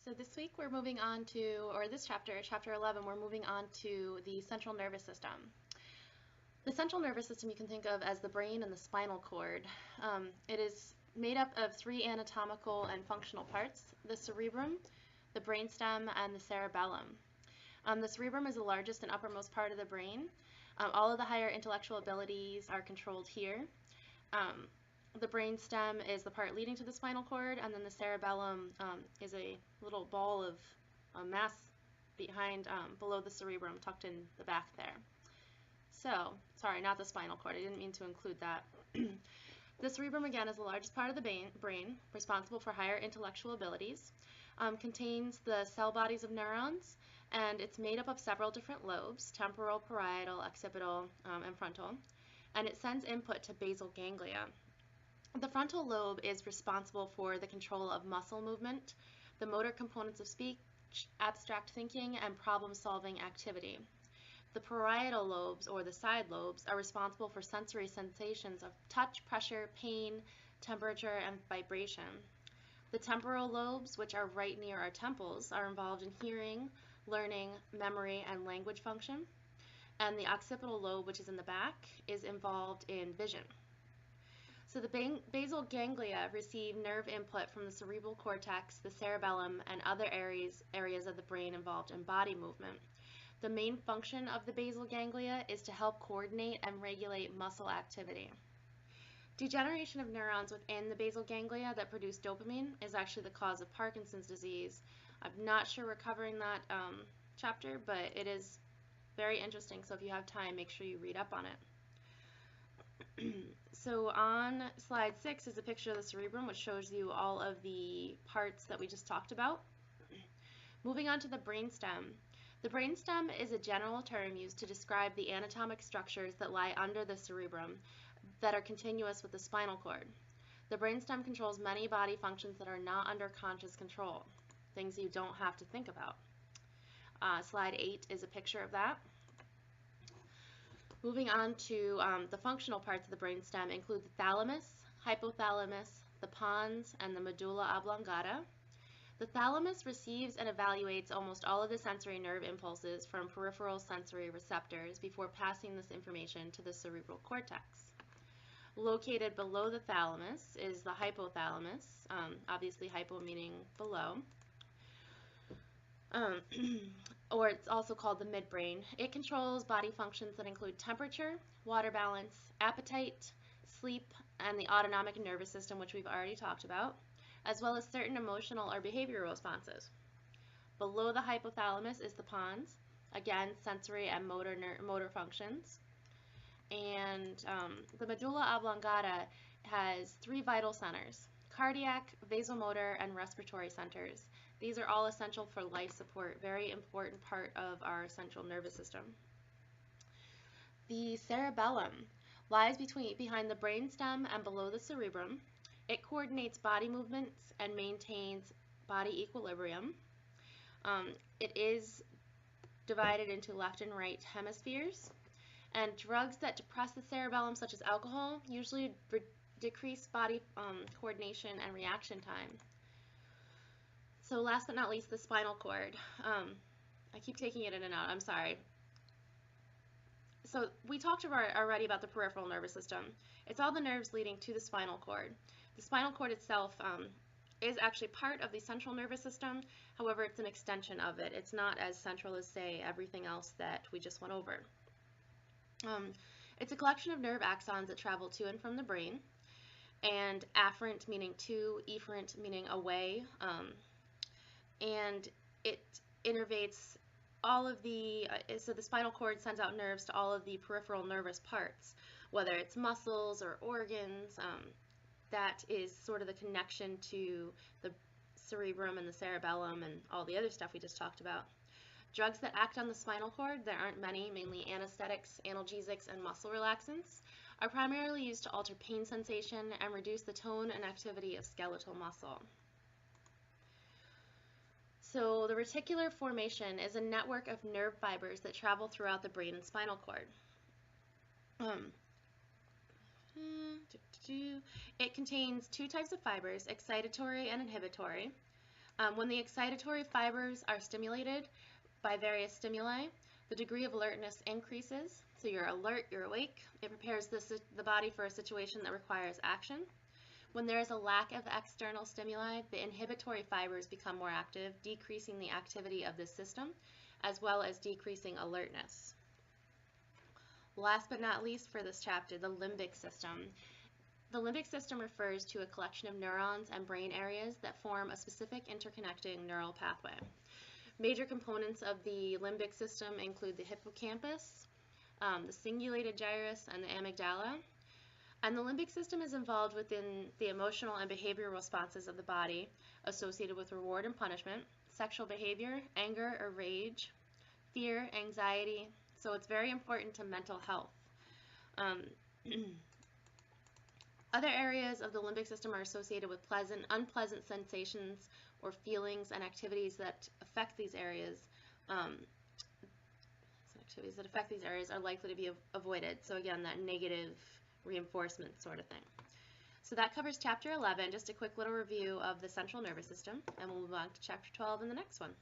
So this week we're moving on to, or this chapter, chapter 11, we're moving on to the central nervous system. The central nervous system you can think of as the brain and the spinal cord. It is made up of three anatomical and functional parts: the cerebrum, the brainstem, and the cerebellum. The cerebrum is the largest and uppermost part of the brain. All of the higher intellectual abilities are controlled here. The brainstem is the part leading to the spinal cord, and then the cerebellum is a little ball of mass behind, below the cerebrum, tucked in the back there. So, sorry, not the spinal cord. I didn't mean to include that. The cerebrum, again, is the largest part of the brain, responsible for higher intellectual abilities, contains the cell bodies of neurons, and it's made up of several different lobes: temporal, parietal, occipital, and frontal, and it sends input to basal ganglia. The frontal lobe is responsible for the control of muscle movement, the motor components of speech, abstract thinking, and problem-solving activity. The parietal lobes, or the side lobes, are responsible for sensory sensations of touch, pressure, pain, temperature, and vibration. The temporal lobes, which are right near our temples, are involved in hearing, learning, memory, and language function. And the occipital lobe, which is in the back, is involved in vision. So the basal ganglia receive nerve input from the cerebral cortex, the cerebellum, and other areas of the brain involved in body movement. The main function of the basal ganglia is to help coordinate and regulate muscle activity. Degeneration of neurons within the basal ganglia that produce dopamine is actually the cause of Parkinson's disease. I'm not sure we're covering that chapter, but it is very interesting, so if you have time, make sure you read up on it. So on slide 6 is a picture of the cerebrum, which shows you all of the parts that we just talked about. Moving on to the brainstem. The brainstem is a general term used to describe the anatomic structures that lie under the cerebrum that are continuous with the spinal cord. The brainstem controls many body functions that are not under conscious control, things you don't have to think about. Slide 8 is a picture of that. Moving on to the functional parts of the brainstem include the thalamus, hypothalamus, the pons, and the medulla oblongata. The thalamus receives and evaluates almost all of the sensory nerve impulses from peripheral sensory receptors before passing this information to the cerebral cortex. Located below the thalamus is the hypothalamus, obviously hypo meaning below. Or it's also called the midbrain. It controls body functions that include temperature, water balance, appetite, sleep, and the autonomic nervous system, which we've already talked about, as well as certain emotional or behavioral responses. Below the hypothalamus is the pons, again, sensory and motor functions. And the medulla oblongata has 3 vital centers: cardiac, vasomotor, and respiratory centers. These are all essential for life support, very important part of our central nervous system. The cerebellum lies behind the brainstem and below the cerebrum. It coordinates body movements and maintains body equilibrium. It is divided into left and right hemispheres. And drugs that depress the cerebellum, such as alcohol, usually decrease body coordination and reaction time. So last but not least, the spinal cord. I keep taking it in and out, I'm sorry. So we talked already about the peripheral nervous system. It's all the nerves leading to the spinal cord. The spinal cord itself is actually part of the central nervous system. However, it's an extension of it. It's not as central as, say, everything else that we just went over. It's a collection of nerve axons that travel to and from the brain, and afferent meaning to, efferent meaning away, and it innervates all of the, so the spinal cord sends out nerves to all of the peripheral nervous parts, whether it's muscles or organs. That is sort of the connection to the cerebrum and the cerebellum and all the other stuff we just talked about. Drugs that act on the spinal cord, there aren't many, mainly anesthetics, analgesics, and muscle relaxants, are primarily used to alter pain sensation and reduce the tone and activity of skeletal muscle. So the reticular formation is a network of nerve fibers that travel throughout the brain and spinal cord. It contains 2 types of fibers, excitatory and inhibitory. When the excitatory fibers are stimulated by various stimuli, the degree of alertness increases. So you're alert, you're awake. It prepares the body for a situation that requires action. When there is a lack of external stimuli, the inhibitory fibers become more active, decreasing the activity of the system, as well as decreasing alertness. Last but not least for this chapter, the limbic system. The limbic system refers to a collection of neurons and brain areas that form a specific interconnecting neural pathway. Major components of the limbic system include the hippocampus, the cingulated gyrus, and the amygdala. And the limbic system is involved within the emotional and behavioral responses of the body associated with reward and punishment, sexual behavior, anger or rage, fear, anxiety. So it's very important to mental health. Other areas of the limbic system are associated with pleasant, unpleasant sensations or feelings and activities that affect these areas. Are likely to be avoided. So again, that negative reinforcement sort of thing. So that covers chapter 11, just a quick little review of the central nervous system, and we'll move on to chapter 12 in the next one.